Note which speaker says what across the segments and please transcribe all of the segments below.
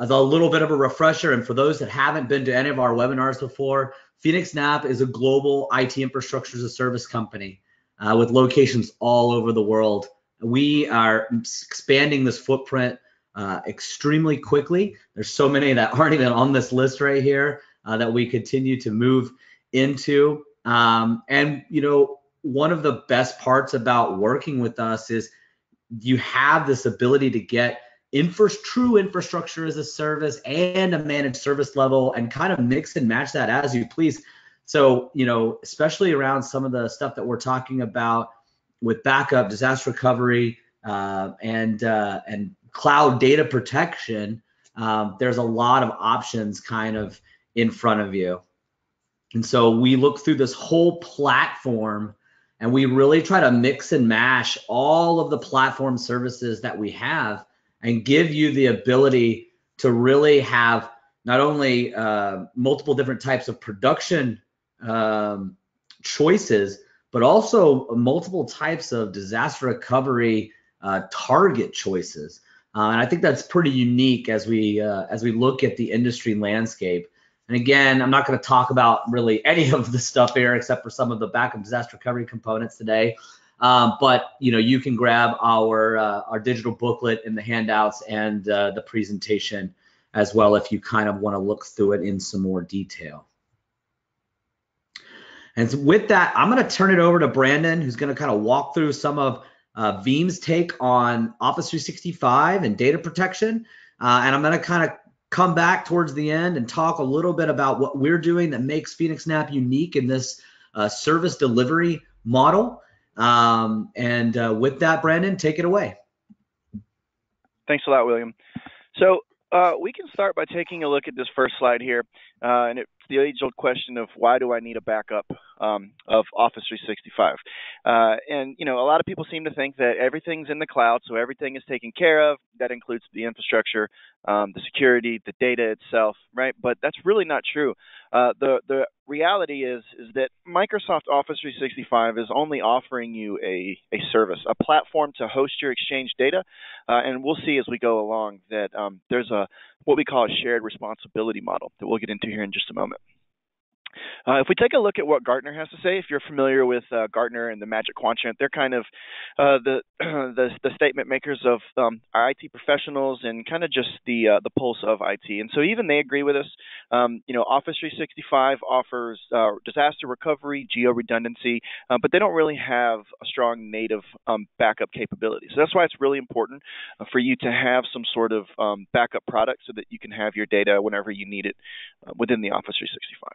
Speaker 1: as a little bit of a refresher, and for those that haven't been to any of our webinars before, phoenixNAP is a global IT infrastructure as a service company with locations all over the world. We are expanding this footprint extremely quickly. There's so many that aren't even on this list right here that we continue to move into. And you know, one of the best parts about working with us is you have this ability to get true infrastructure as a service and a managed service level, and kind of mix and match that as you please. So, you know, especially around some of the stuff that we're talking about with backup, disaster recovery, and cloud data protection, there's a lot of options kind of in front of you. And so we look through this whole platform and we really try to mix and mash all of the platform services that we have and give you the ability to really have not only multiple different types of production choices, but also multiple types of disaster recovery target choices. And I think that's pretty unique as we look at the industry landscape. And again, I'm not going to talk about really any of the stuff here except for some of the backup disaster recovery components today. But you know, you can grab our digital booklet in the handouts and the presentation as well if you kind of want to look through it in some more detail. And so with that, I'm going to turn it over to Brandon, who's going to kind of walk through some of Veeam's take on Office 365 and data protection. And I'm going to kind of come back towards the end and talk a little bit about what we're doing that makes phoenixNAP unique in this service delivery model. With that, Brandon, take it away.
Speaker 2: Thanks a lot, William. So we can start by taking a look at this first slide here. And it's the age-old question of why do I need a backup of Office 365? And, you know, a lot of people seem to think that everything's in the cloud, so everything is taken care of. That includes the infrastructure, the security, the data itself, right? But that's really not true. The reality is that Microsoft Office 365 is only offering you a service, a platform to host your Exchange data. And we'll see as we go along that there's what we call a shared responsibility model that we'll get into here in just a moment. If we take a look at what Gartner has to say, if you're familiar with Gartner and the Magic Quadrant, they're kind of the statement makers of our IT professionals and kind of just the pulse of IT. And so even they agree with us. You know, Office 365 offers disaster recovery, geo-redundancy, but they don't really have a strong native backup capability. So that's why it's really important for you to have some sort of backup product so that you can have your data whenever you need it within the Office 365.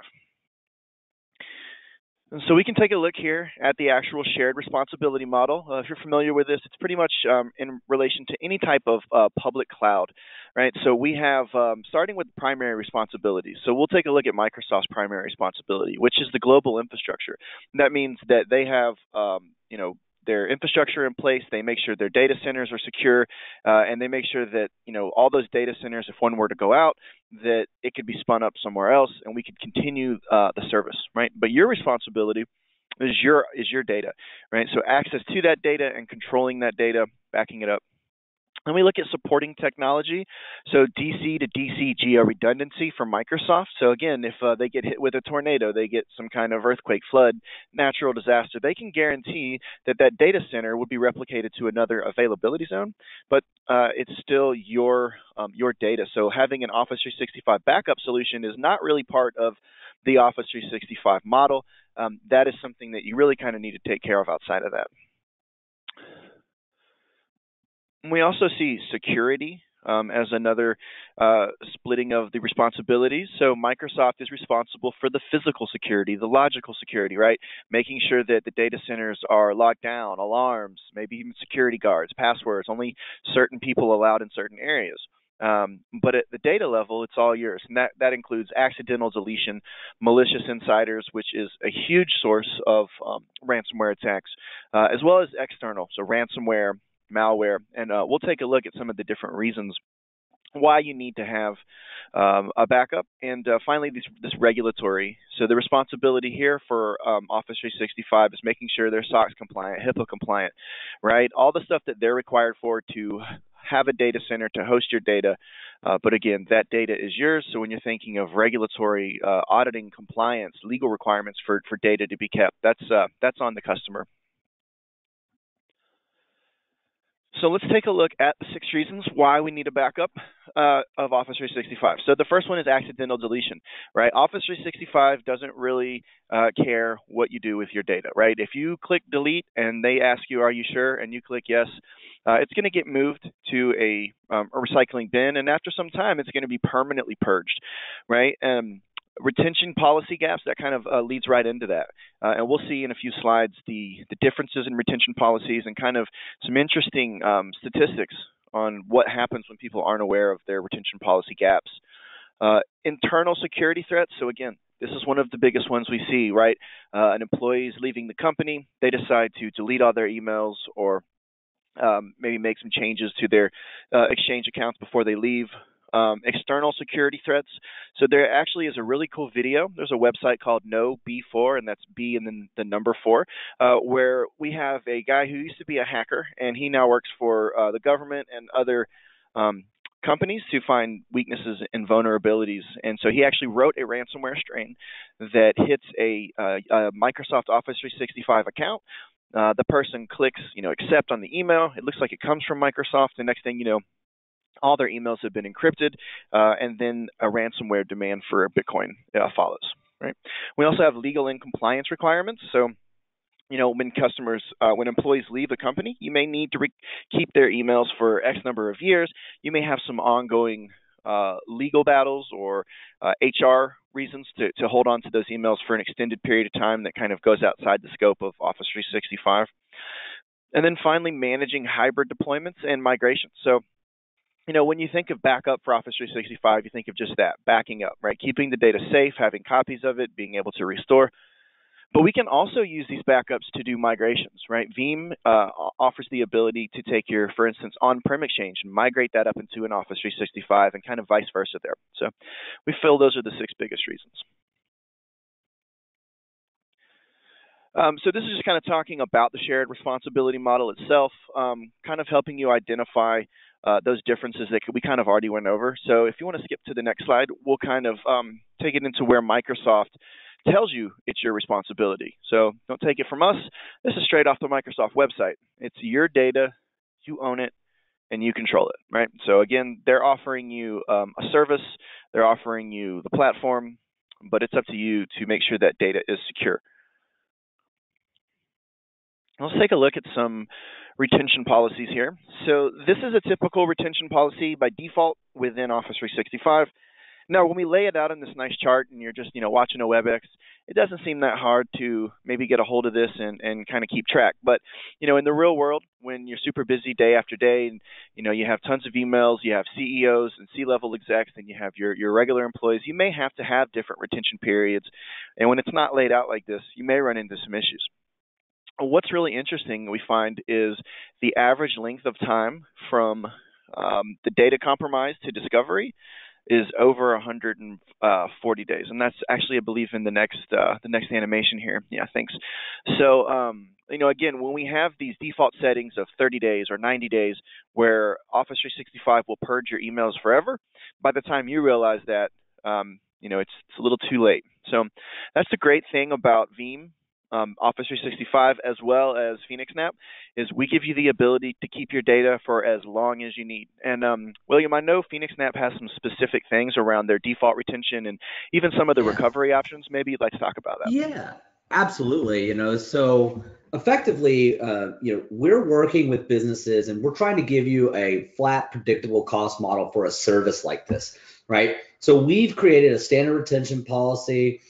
Speaker 2: So we can take a look here at the actual shared responsibility model. If you're familiar with this, it's pretty much in relation to any type of public cloud, right? So we have, starting with primary responsibilities. So we'll take a look at Microsoft's primary responsibility, which is the global infrastructure. That means that they have, you know, their infrastructure in place. They make sure their data centers are secure, and they make sure that, you know, all those data centers, if one were to go out, that it could be spun up somewhere else and we could continue the service, right? But your responsibility is your data, right? So access to that data and controlling that data, backing it up. And we look at supporting technology, so DC to DC geo-redundancy from Microsoft. So again, if they get hit with a tornado, they get some kind of earthquake, flood, natural disaster, they can guarantee that that data center would be replicated to another availability zone, but it's still your data. So having an Office 365 backup solution is not really part of the Office 365 model. That is something that you really kind of need to take care of outside of that. We also see security as another splitting of the responsibilities. So Microsoft is responsible for the physical security, the logical security, right? Making sure that the data centers are locked down, alarms, maybe even security guards, passwords, only certain people allowed in certain areas. But at the data level, it's all yours. And that includes accidental deletion, malicious insiders, which is a huge source of ransomware attacks, as well as external, so ransomware, malware, and we'll take a look at some of the different reasons why you need to have a backup. And finally, this regulatory. So the responsibility here for Office 365 is making sure they're SOX compliant, HIPAA compliant, right? All the stuff that they're required for to have a data center to host your data. But again, that data is yours. So when you're thinking of regulatory, auditing, compliance, legal requirements for data to be kept, that's on the customer. So let's take a look at the 6 reasons why we need a backup of Office 365. So the first one is accidental deletion, right? Office 365 doesn't really care what you do with your data, right? If you click delete and they ask you, are you sure? And you click yes, it's going to get moved to a recycling bin. And after some time, it's going to be permanently purged, right? Retention policy gaps, that kind of leads right into that. And we'll see in a few slides the differences in retention policies and kind of some interesting statistics on what happens when people aren't aware of their retention policy gaps. Internal security threats. So again, this is one of the biggest ones we see, right? An employee is leaving the company. They decide to delete all their emails or maybe make some changes to their Exchange accounts before they leave. External security threats. So there actually is a really cool video. There's a website called No B4, and that's B and then the number 4, where we have a guy who used to be a hacker, and he now works for the government and other companies to find weaknesses and vulnerabilities. And so he actually wrote a ransomware strain that hits a Microsoft Office 365 account. The person clicks, accept on the email. It looks like it comes from Microsoft. The next thing you know, all their emails have been encrypted, and then a ransomware demand for Bitcoin follows. Right. We also have legal and compliance requirements. So, when employees leave the company, you may need to keep their emails for X number of years. You may have some ongoing legal battles or HR reasons to hold on to those emails for an extended period of time that kind of goes outside the scope of Office 365. And then finally, managing hybrid deployments and migrations. So, when you think of backup for Office 365, you think of just that, backing up, right? Keeping the data safe, having copies of it, being able to restore. But we can also use these backups to do migrations, right? Veeam offers the ability to take your, for instance, on-prem Exchange and migrate that up into an Office 365 and kind of vice versa there. So we feel those are the 6 biggest reasons. So this is just kind of talking about the shared responsibility model itself, kind of helping you identify those differences that we kind of already went over. So if you want to skip to the next slide, we'll kind of take it into where Microsoft tells you it's your responsibility. So don't take it from us. This is straight off the Microsoft website. It's your data, you own it, and you control it, right? So again, they're offering you a service, they're offering you the platform, but it's up to you to make sure that data is secure. Let's take a look at some retention policies here. So this is a typical retention policy by default within Office 365. Now, when we lay it out in this nice chart and you're just, watching a WebEx, it doesn't seem that hard to maybe get a hold of this and kind of keep track. But, in the real world, when you're super busy day after day and, you have tons of emails, you have CEOs and C-level execs, and you have your regular employees, you may have to have different retention periods. And when it's not laid out like this, you may run into some issues. What's really interesting we find is the average length of time from the data compromise to discovery is over 140 days, and that's actually, I believe, in the next animation here. Yeah, thanks. So, again, when we have these default settings of 30 days or 90 days, where Office 365 will purge your emails forever, by the time you realize that, it's a little too late. So, that's the great thing about Veeam. Office 365 as well as phoenixNAP is we give you the ability to keep your data for as long as you need. And William, I know phoenixNAP has some specific things around their default retention and even some of the recovery options. Maybe you'd like to talk about that.
Speaker 1: Yeah, absolutely. So effectively, we're working with businesses and we're trying to give you a flat, predictable cost model for a service like this, right? So we've created a standard retention policy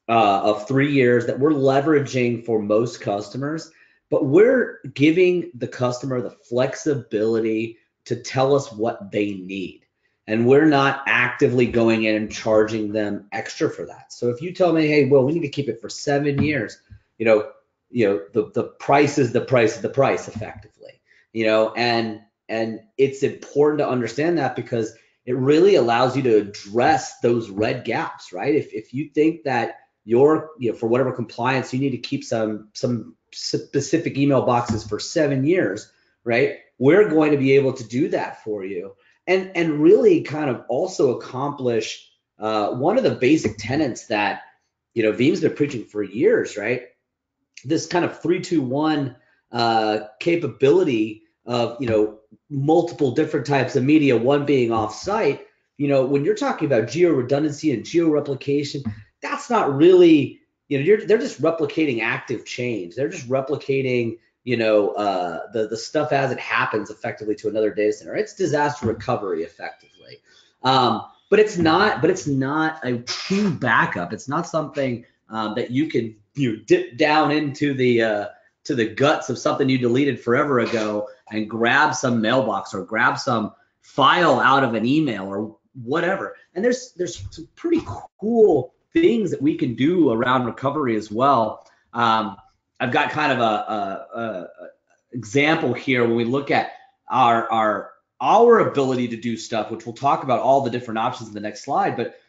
Speaker 1: of 3 years that we're leveraging for most customers, but we're giving the customer the flexibility to tell us what they need. And we're not actively going in and charging them extra for that. So if you tell me, hey, well, we need to keep it for 7 years, the price is the price of the price effectively, and it's important to understand that because it really allows you to address those red gaps, right? If you think that for whatever compliance, you need to keep some specific email boxes for 7 years. right? We're going to be able to do that for you, and really kind of also accomplish one of the basic tenets that Veeam's been preaching for years, right? This kind of 3-2-1 capability of multiple different types of media, one being offsite. When you're talking about geo redundancy and geo replication, that's not really they're just replicating active change. They're just replicating the stuff as it happens effectively to another data center. It's disaster recovery effectively, but it's not a true backup. It's not something that you can dip down into the to the guts of something you deleted forever ago and grab some mailbox or grab some file out of an email or whatever. And there's some pretty cool things that we can do around recovery as well. I've got kind of a example here when we look at our ability to do stuff, which we'll talk about all the different options in the next slide, but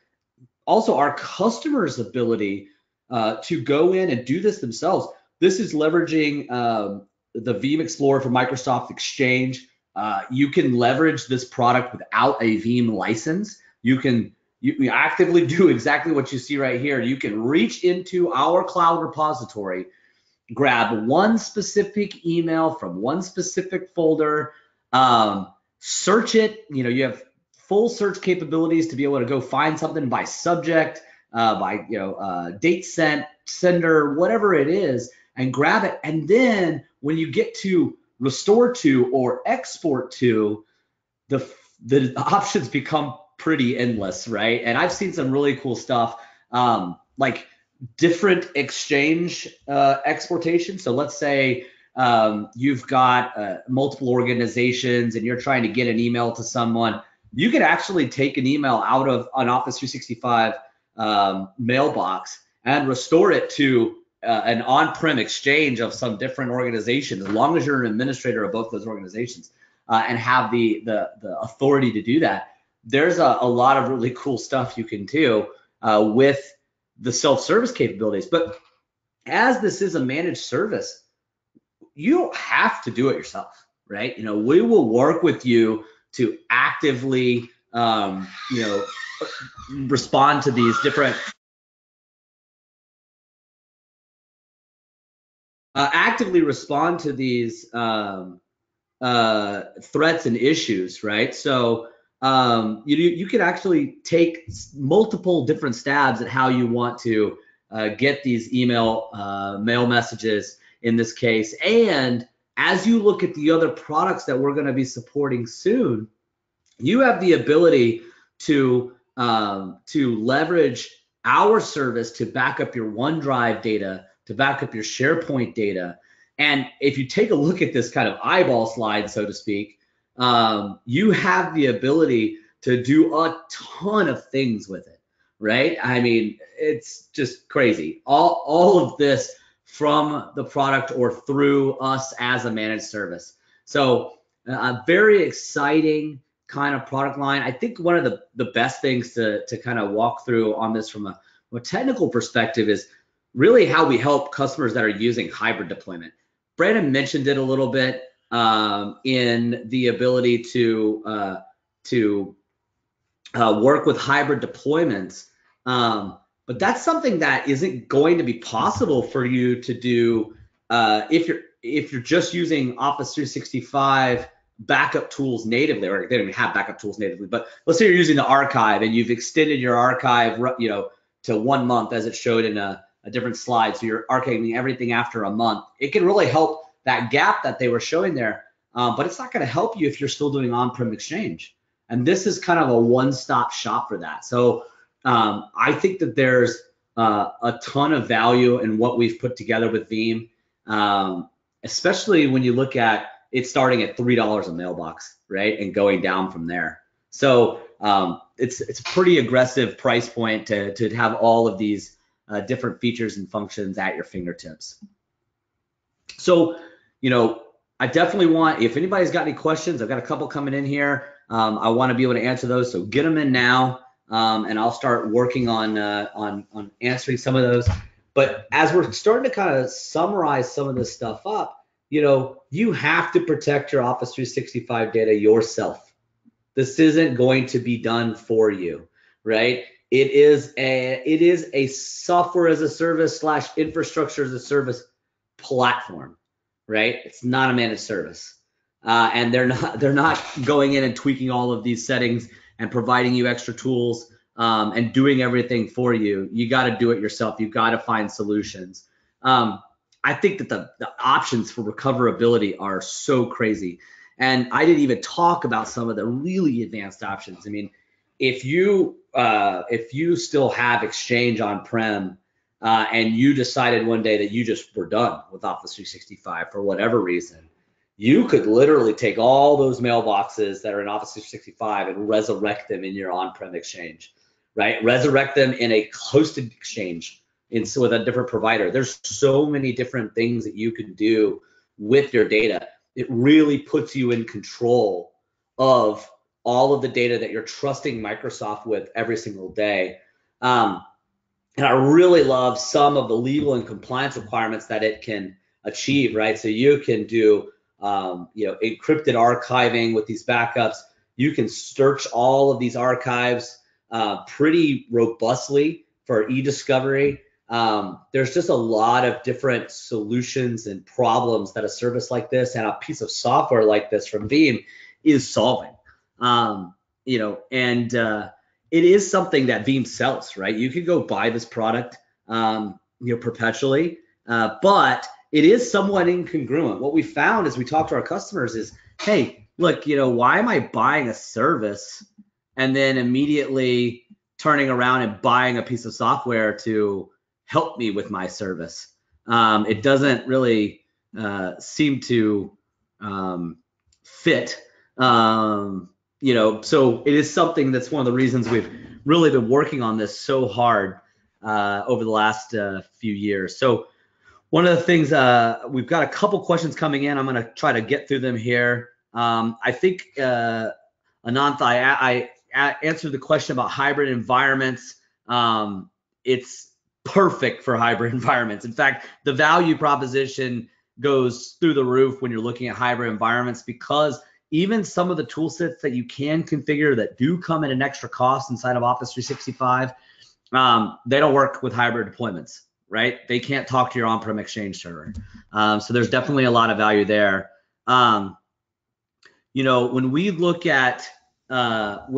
Speaker 1: also our customers' ability to go in and do this themselves. This is leveraging the Veeam Explorer for Microsoft Exchange. You can leverage this product without a Veeam license. You actively do exactly what you see right here. You can reach into our cloud repository, grab one specific email from one specific folder, search it. You have full search capabilities to be able to go find something by subject, by date sent, sender, whatever it is, and grab it. And then when you get to restore to or export to, the options become pretty endless, right? And I've seen some really cool stuff, like different exchange exportation. So let's say you've got multiple organizations and you're trying to get an email to someone. You could actually take an email out of an Office 365 mailbox and restore it to an on-prem exchange of some different organization, as long as you're an administrator of both those organizations and have the authority to do that. There's a lot of really cool stuff you can do with the self-service capabilities. But as this is a managed service, you don't have to do it yourself, right? We will work with you to actively respond to these different threats and issues, right? So you could actually take multiple different stabs at how you want to get these mail messages in this case. And as you look at the other products that we're going to be supporting soon, you have the ability to leverage our service to back up your OneDrive data, to back up your SharePoint data. And if you take a look at this kind of eyeball slide, so to speak, you have the ability to do a ton of things with it, right? I mean, it's just crazy. All of this from the product or through us as a managed service. So a very exciting kind of product line. I think one of the best things to kind of walk through on this from a technical perspective is really how we help customers that are using hybrid deployment. Brandon mentioned it a little bit in the ability to work with hybrid deployments, but that's something that isn't going to be possible for you to do if you're just using Office 365 backup tools natively, or they don't even have backup tools natively. But let's say you're using the archive and you've extended your archive, to 1 month as it showed in a different slide. So you're archiving everything after a month. It can really help that gap that they were showing there, but it's not going to help you if you're still doing on-prem Exchange. And this is kind of a one-stop shop for that. So I think that there's a ton of value in what we've put together with Veeam, especially when you look at it starting at $3 a mailbox, right, and going down from there. So it's a pretty aggressive price point to have all of these different features and functions at your fingertips. So, I definitely want, if anybody's got any questions, I've got a couple coming in here. I want to be able to answer those, so get them in now, and I'll start working on answering some of those. But as we're starting to kind of summarize some of this stuff up, you have to protect your Office 365 data yourself. This isn't going to be done for you, right? It is a software as a service / infrastructure as a service platform, right? It's not a managed service, and they're not going in and tweaking all of these settings and providing you extra tools and doing everything for you. You got to do it yourself. You've got to find solutions. I think that the options for recoverability are so crazy. And I didn't even talk about some of the really advanced options. I mean, if you still have Exchange on-prem and you decided one day that you just were done with Office 365 for whatever reason, you could literally take all those mailboxes that are in Office 365 and resurrect them in your on-prem Exchange, right? Resurrect them in a hosted Exchange with a different provider. There's so many different things that you can do with your data. It really puts you in control of all of the data that you're trusting Microsoft with every single day. And I really love some of the legal and compliance requirements that it can achieve, right? So you can do encrypted archiving with these backups. You can search all of these archives pretty robustly for e-discovery. There's just a lot of different solutions and problems that a service like this and a piece of software like this from Veeam is solving. It is something that Veeam sells, right? You can go buy this product, perpetually, but it is somewhat incongruent. What we found as we talk to our customers is, hey, look, why am I buying a service and then immediately turning around and buying a piece of software to help me with my service? It doesn't really seem to fit. So it is something that's one of the reasons we've really been working on this so hard over the last few years. So one of the things, we've got a couple questions coming in. I'm going to try to get through them here. I think, Anantha, I answered the question about hybrid environments. It's perfect for hybrid environments. In fact, the value proposition goes through the roof when you're looking at hybrid environments, because even some of the tool sets that you can configure that do come at an extra cost inside of Office 365, they don't work with hybrid deployments, right? They can't talk to your on-prem Exchange server. So there's definitely a lot of value there. When we look at some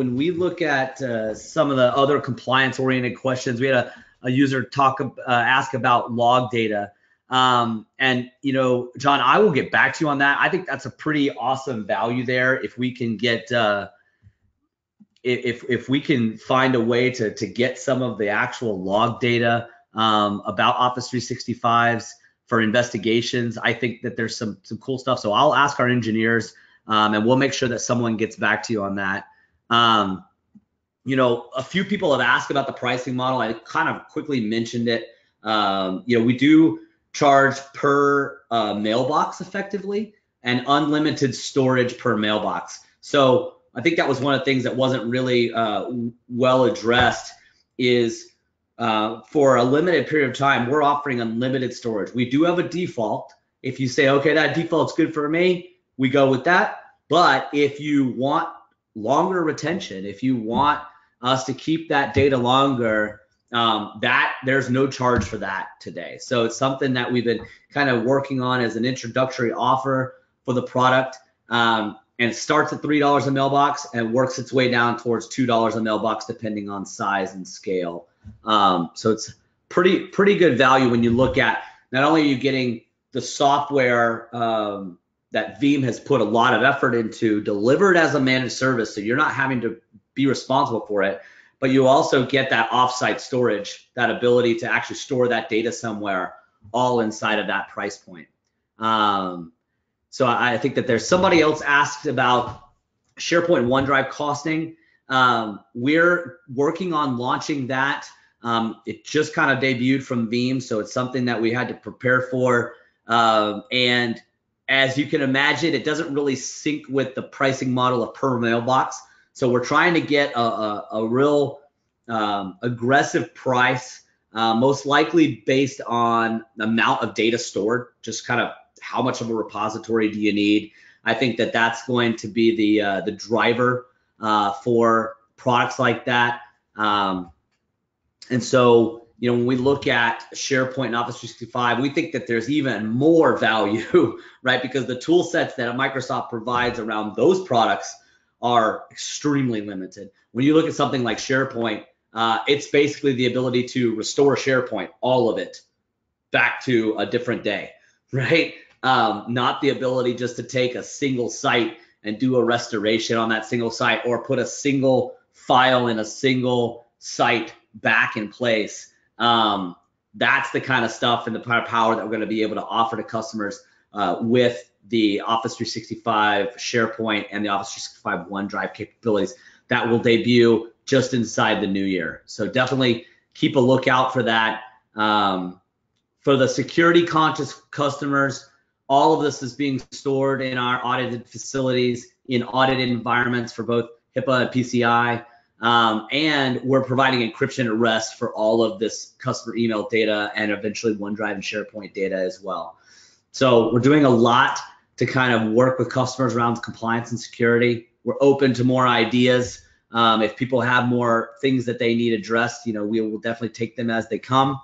Speaker 1: of the other compliance-oriented questions, we had a user ask about log data. John, I will get back to you on that. I think that's a pretty awesome value there. If we can get, if we can find a way to get some of the actual log data about Office 365s for investigations, I think that there's some cool stuff. So I'll ask our engineers, and we'll make sure that someone gets back to you on that. A few people have asked about the pricing model. I kind of quickly mentioned it. We do charge per mailbox effectively, and unlimited storage per mailbox. So I think that was one of the things that wasn't really well addressed is for a limited period of time, we're offering unlimited storage. We do have a default. If you say, okay, that default's good for me, we go with that. But if you want longer retention, if you want us to keep that data longer, there's no charge for that today. So it's something that we've been kind of working on as an introductory offer for the product. And it starts at $3 a mailbox and works its way down towards $2 a mailbox, depending on size and scale. So it's pretty good value when you look at, not only are you getting the software that Veeam has put a lot of effort into, delivered as a managed service, so you're not having to be responsible for it, but you also get that offsite storage, that ability to actually store that data somewhere, all inside of that price point. So I think that there's somebody else asked about SharePoint and OneDrive costing. We're working on launching that. It just kind of debuted from Veeam, so it's something that we had to prepare for. And as you can imagine, it doesn't really sync with the pricing model of per mailbox. So we're trying to get a real aggressive price, most likely based on the amount of data stored, just kind of how much of a repository do you need. I think that that's going to be the driver for products like that. And so, when we look at SharePoint and Office 365, we think that there's even more value, right? Because the tool sets that Microsoft provides around those products are extremely limited. When you look at something like SharePoint, it's basically the ability to restore SharePoint, all of it, back to a different day, right? Not the ability just to take a single site and do a restoration on that single site, or put a single file in a single site back in place. That's the kind of stuff and the power that we're going to be able to offer to customers with the Office 365 SharePoint and the Office 365 OneDrive capabilities that will debut just inside the new year. So definitely keep a lookout for that. For the security conscious customers, all of this is being stored in our audited facilities, in audited environments for both HIPAA and PCI. And we're providing encryption at rest for all of this customer email data and eventually OneDrive and SharePoint data as well. So we're doing a lot to kind of work with customers around compliance and security. We're open to more ideas. If people have more things that they need addressed, we will definitely take them as they come.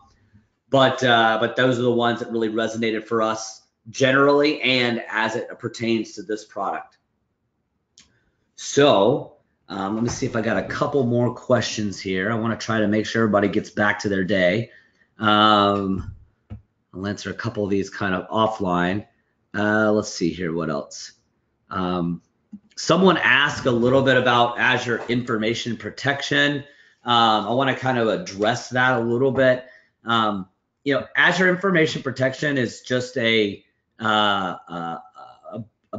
Speaker 1: But those are the ones that really resonated for us generally and as it pertains to this product. So let me see if I got a couple more questions here. I want to try to make sure everybody gets back to their day. I'll answer a couple of these kind of offline. Let's see here, what else? Someone asked a little bit about Azure Information Protection. I want to kind of address that a little bit. Azure Information Protection is just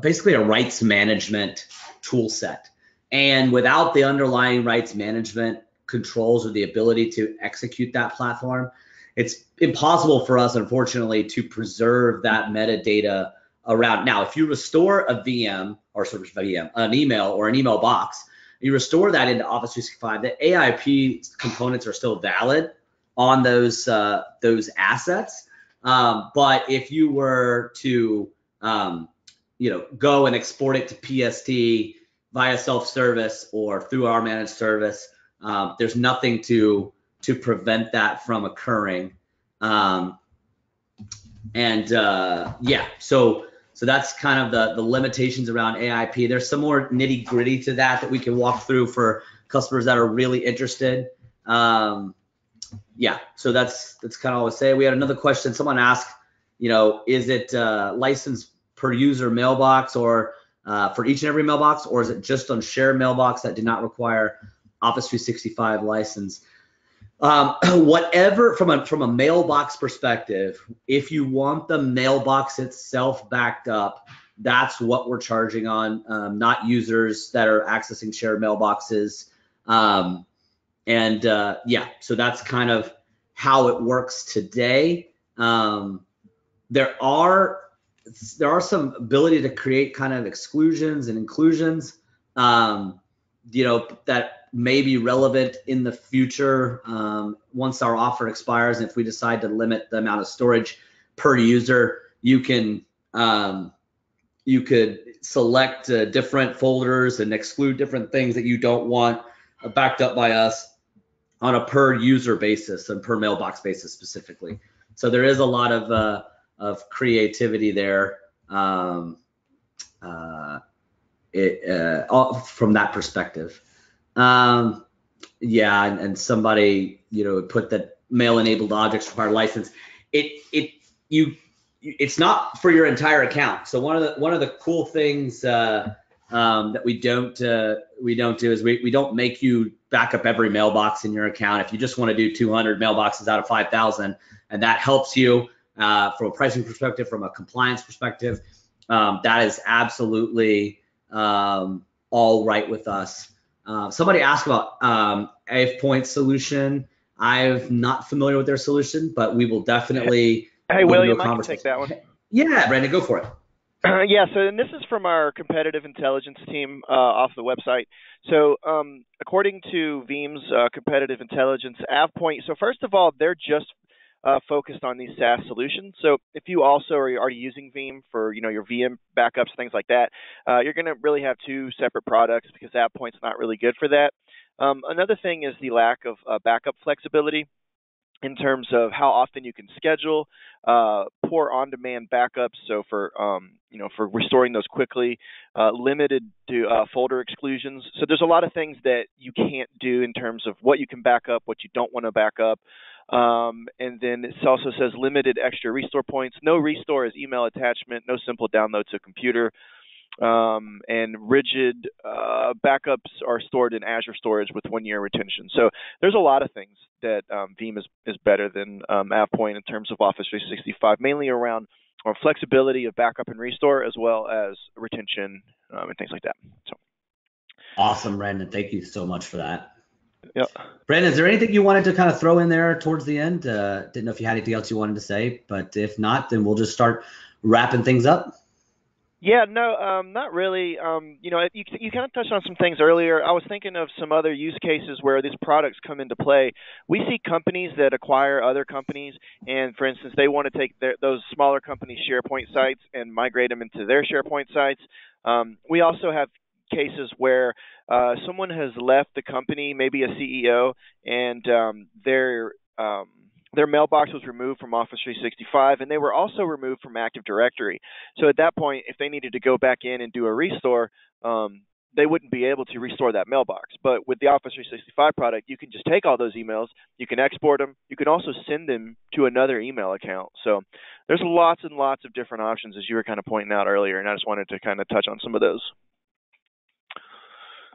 Speaker 1: basically a rights management tool set. And without the underlying rights management controls or the ability to execute that platform, it's impossible for us, unfortunately, to preserve that metadata around. Now, if you restore a VM or sort of VM, an email or an email box, you restore that into Office 365, the AIP components are still valid on those assets. But if you were to go and export it to PST via self-service or through our managed service, there's nothing to prevent that from occurring. So that's kind of the limitations around AIP. There's some more nitty gritty to that we can walk through for customers that are really interested. So that's kind of all I say. We had another question. Someone asked, is it licensed per user mailbox or for each and every mailbox, or is it just on shared mailbox that do not require Office 365 license? Whatever, from a mailbox perspective, if you want the mailbox itself backed up, that's what we're charging on, not users that are accessing shared mailboxes. So that's kind of how it works today. There are some ability to create kind of exclusions and inclusions, that may be relevant in the future once our offer expires. And if we decide to limit the amount of storage per user, you could select different folders and exclude different things that you don't want backed up by us on a per user basis and per mailbox basis specifically. So there is a lot of creativity there from that perspective. And somebody put that mail enabled objects require license. It's not for your entire account. So one of the cool things that we don't do is we don't make you back up every mailbox in your account. If you just want to do 200 mailboxes out of 5,000, and that helps you from a pricing perspective, from a compliance perspective, that is absolutely all right with us. Somebody asked about AvePoint solution. I'm not familiar with their solution, but we will definitely.
Speaker 2: Hey, William, I can take that one.
Speaker 1: Yeah, Brandon, go for it.
Speaker 2: So this is from our competitive intelligence team off the website. So according to Veeam's competitive intelligence, AvePoint, so first of all, they're just focused on these SaaS solutions. So if you also are already using Veeam for your VM backups, things like that, you're going to really have two separate products because AvePoint's not really good for that. Another thing is the lack of backup flexibility in terms of how often you can schedule, poor on-demand backups. So for for restoring those quickly, limited to folder exclusions. So there's a lot of things that you can't do in terms of what you can back up, what you don't want to back up. And then it also says limited extra restore points. No restore is email attachment. No simple download to computer. And rigid backups are stored in Azure storage with 1-year retention. So there's a lot of things that Veeam is better than AvePoint in terms of Office 365, mainly around flexibility of backup and restore, as well as retention and things like that. So
Speaker 1: awesome, Brandon. Thank you so much for that.
Speaker 2: Yep.
Speaker 1: Brandon, is there anything you wanted to kind of throw in there towards the end? Didn't know if you had anything else you wanted to say, but if not, then we'll just start wrapping things up.
Speaker 2: Yeah, no, not really. You kind of touched on some things earlier. I was thinking of some other use cases where these products come into play. We see companies that acquire other companies, and for instance, they want to take those smaller companies' SharePoint sites and migrate them into their SharePoint sites. We also have cases where someone has left the company, maybe a CEO, and their mailbox was removed from Office 365, and they were also removed from Active Directory. So at that point, if they needed to go back in and do a restore, they wouldn't be able to restore that mailbox. But with the Office 365 product, you can just take all those emails, you can export them, you can also send them to another email account. So there's lots and lots of different options, as you were kind of pointing out earlier, and I just wanted to kind of touch on some of those.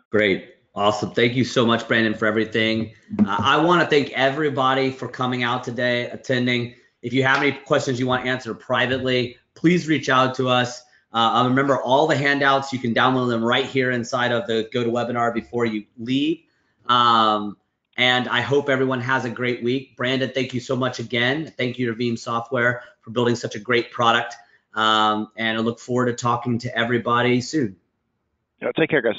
Speaker 1: Great. Awesome. Thank you so much, Brandon, for everything. I want to thank everybody for coming out today, attending. If you have any questions you want answered privately, please reach out to us. Remember, all the handouts, you can download them right here inside of the GoToWebinar before you leave. And I hope everyone has a great week. Brandon, thank you so much again. Thank you to Veeam Software for building such a great product. And I look forward to talking to everybody soon.
Speaker 2: Yeah, take care, guys.